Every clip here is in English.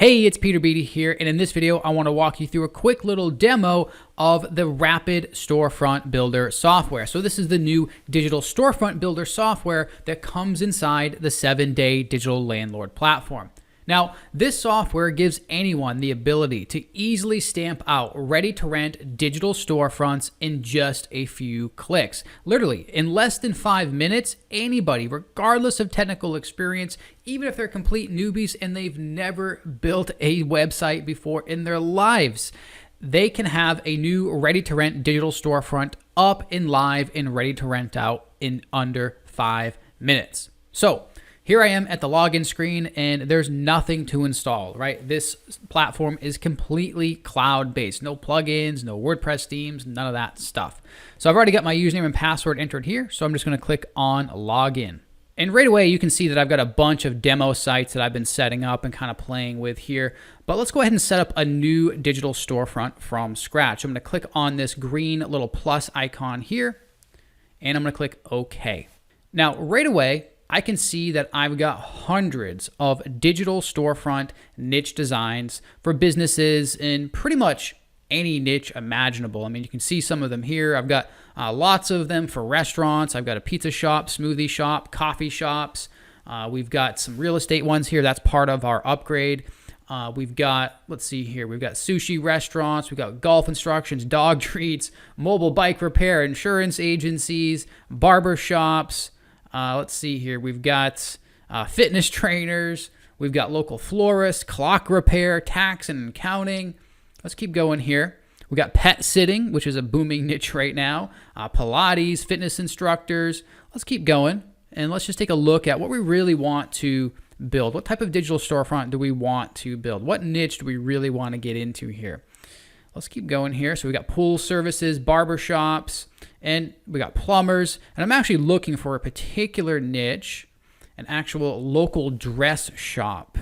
Hey, it's Peter Beatty here, and in this video, I want to walk you through a quick little demo of the Rapid Storefront Builder software. So this is the new digital storefront builder software that comes inside the 7-day digital landlord platform. Now, this software gives anyone the ability to easily stamp out ready-to-rent digital storefronts in just a few clicks. Literally, in less than 5 minutes, anybody, regardless of technical experience, even if they're complete newbies and they've never built a website before in their lives, they can have a new ready-to-rent digital storefront up and live and ready to rent out in under 5 minutes. So, here I am at the login screen and there's nothing to install, right? This platform is completely cloud-based. No plugins, no WordPress themes, none of that stuff. So I've already got my username and password entered here. So I'm just gonna click on login. And right away, you can see that I've got a bunch of demo sites that I've been setting up and kind of playing with here. But let's go ahead and set up a new digital storefront from scratch. I'm gonna click on this green little plus icon here and I'm gonna click OK. Now, right away, I can see that I've got hundreds of digital storefront niche designs for businesses in pretty much any niche imaginable. I mean, you can see some of them here. I've got lots of them for restaurants. I've got a pizza shop, smoothie shop, coffee shops. We've got some real estate ones here. That's part of our upgrade. We've got, let's see here, we've got sushi restaurants, we've got golf instructions, dog treats, mobile bike repair, insurance agencies, barber shops. Let's see here. We've got fitness trainers. We've got local florists, clock repair, tax and accounting. Let's keep going here. We got pet sitting, which is a booming niche right now. Pilates, fitness instructors. Let's keep going. And let's just take a look at what we really want to build. What type of digital storefront do we want to build? What niche do we really want to get into here? Let's keep going here. So we got pool services, barber shops, and we got plumbers. And I'm actually looking for a particular niche, an actual local dress shop.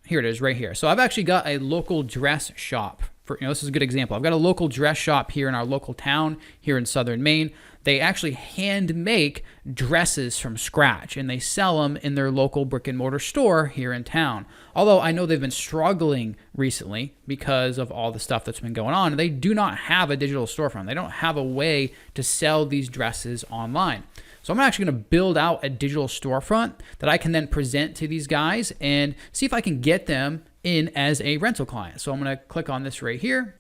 Here it is right here. So I've actually got a local dress shop. This is a good example. I've got a local dress shop here in our local town here in southern Maine. They actually hand make dresses from scratch and they sell them in their local brick and mortar store here in town. Although I know they've been struggling recently because of all the stuff that's been going on. They do not have a digital storefront. They don't have a way to sell these dresses online. So I'm actually going to build out a digital storefront that I can then present to these guys and see if I can get them in as a rental client. So I'm going to click on this right here.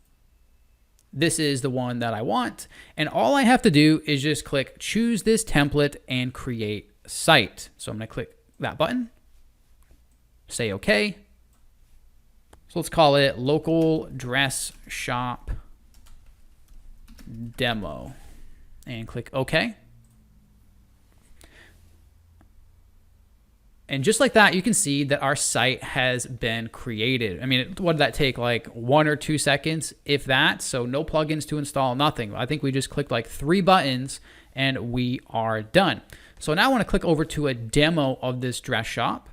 This is the one that I want. And all I have to do is just click choose this template and create site. So I'm going to click that button, say OK. So let's call it local dress shop demo and click OK. And just like that, you can see that our site has been created. I mean, what did that take? Like 1 or 2 seconds, if that. So no plugins to install, nothing. I think we just clicked like 3 buttons and we are done. So now I want to click over to a demo of this dress shop.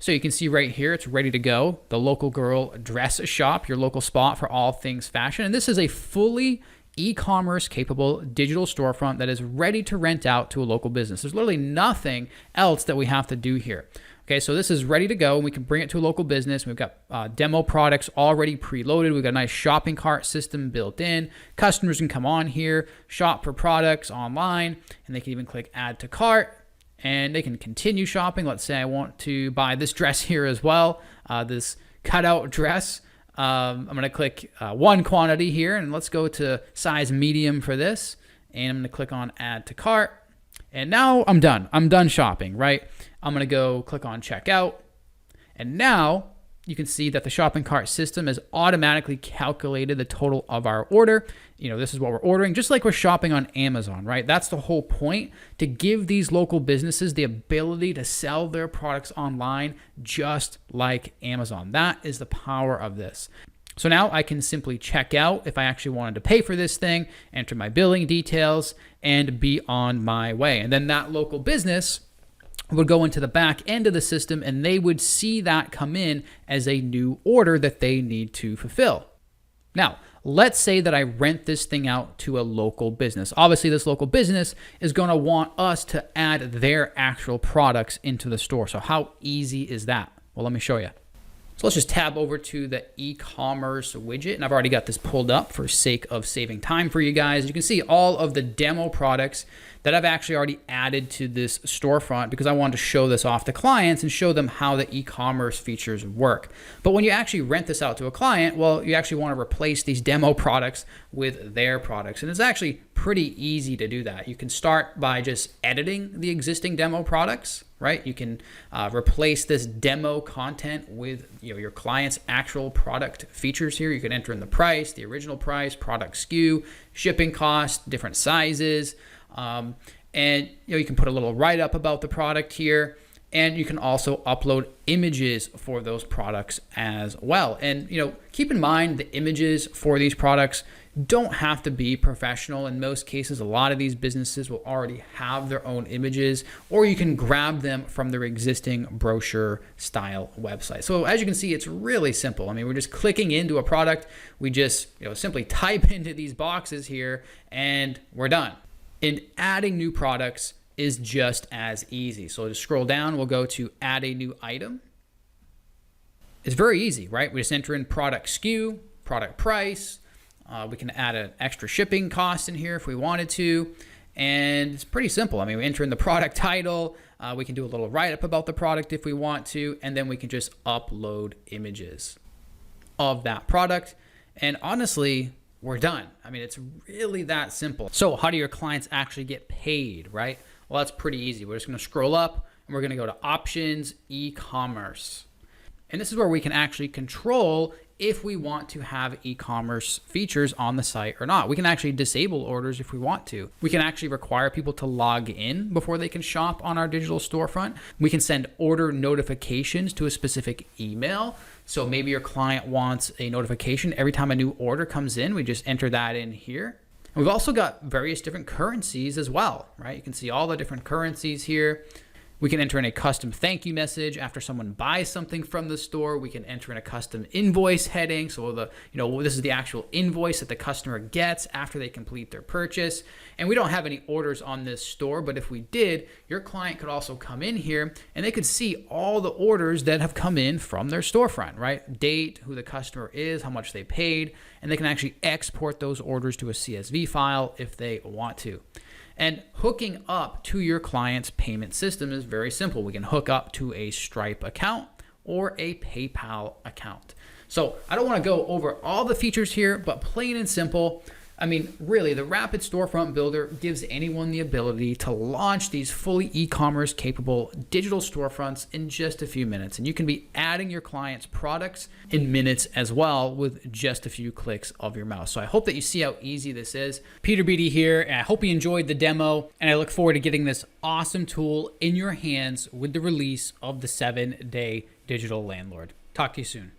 So you can see right here, it's ready to go. The local girl dress shop, your local spot for all things fashion. And this is a fully e-commerce capable digital storefront that is ready to rent out to a local business. There's literally nothing else that we have to do here. Okay, so this is ready to go and we can bring it to a local business. We've got demo products already preloaded. We've got a nice shopping cart system built in. Customers can come on here, shop for products online, and they can even click add to cart and they can continue shopping. Let's say I want to buy this dress here as well, this cutout dress. I'm going to click one quantity here and let's go to size medium for this. And I'm going to click on add to cart. And now I'm done. I'm done shopping, right? I'm going to go click on checkout. And now you can see that the shopping cart system has automatically calculated the total of our order. This is what we're ordering, just like we're shopping on Amazon, right? That's the whole point, to give these local businesses the ability to sell their products online just like Amazon. That is the power of this. So now I can simply check out if I actually wanted to pay for this thing, enter my billing details, and be on my way. And then that local business would go into the back end of the system and they would see that come in as a new order that they need to fulfill. Now, let's say that I rent this thing out to a local business. Obviously, this local business is going to want us to add their actual products into the store. So how easy is that? Well, let me show you. So let's just tab over to the e-commerce widget. And I've already got this pulled up for sake of saving time for you guys. You can see all of the demo products that I've actually already added to this storefront because I wanted to show this off to clients and show them how the e-commerce features work. But when you actually rent this out to a client, well, you actually want to replace these demo products with their products. And it's actually pretty easy to do that. You can start by just editing the existing demo products, right? You can replace this demo content with your client's actual product features here. You can enter in the price, the original price, product SKU, shipping cost, different sizes, and you can put a little write-up about the product here. And you can also upload images for those products as well. And keep in mind the images for these products don't have to be professional. In most cases, a lot of these businesses will already have their own images, or you can grab them from their existing brochure style website. So as you can see, it's really simple. I mean, we're just clicking into a product. We just simply type into these boxes here and we're done. And adding new products is just as easy. So to scroll down, we'll go to add a new item. It's very easy, right? We just enter in product SKU, product price. We can add an extra shipping cost in here if we wanted to. And it's pretty simple. I mean, we enter in the product title. We can do a little write-up about the product if we want to. And then we can just upload images of that product. And honestly, we're done. I mean, it's really that simple. So how do your clients actually get paid, right? Well, that's pretty easy. We're just going to scroll up and we're going to go to options, e-commerce. And this is where we can actually control if we want to have e-commerce features on the site or not. We can actually disable orders if we want to. We can actually require people to log in before they can shop on our digital storefront. We can send order notifications to a specific email. So maybe your client wants a notification every time a new order comes in. We just enter that in here. And we've also got various different currencies as well, right? You can see all the different currencies here. We can enter in a custom thank you message after someone buys something from the store. We can enter in a custom invoice heading. So this is the actual invoice that the customer gets after they complete their purchase. And we don't have any orders on this store, but if we did, your client could also come in here and they could see all the orders that have come in from their storefront, right? Date, who the customer is, how much they paid, and they can actually export those orders to a CSV file if they want to. And hooking up to your client's payment system is very simple. We can hook up to a Stripe account or a PayPal account. So I don't want to go over all the features here, but plain and simple, I mean, really, the Rapid Storefront Builder gives anyone the ability to launch these fully e-commerce capable digital storefronts in just a few minutes. And you can be adding your clients' products in minutes as well with just a few clicks of your mouse. So I hope that you see how easy this is. Peter Beattie here, and I hope you enjoyed the demo. And I look forward to getting this awesome tool in your hands with the release of the 7-day digital landlord. Talk to you soon.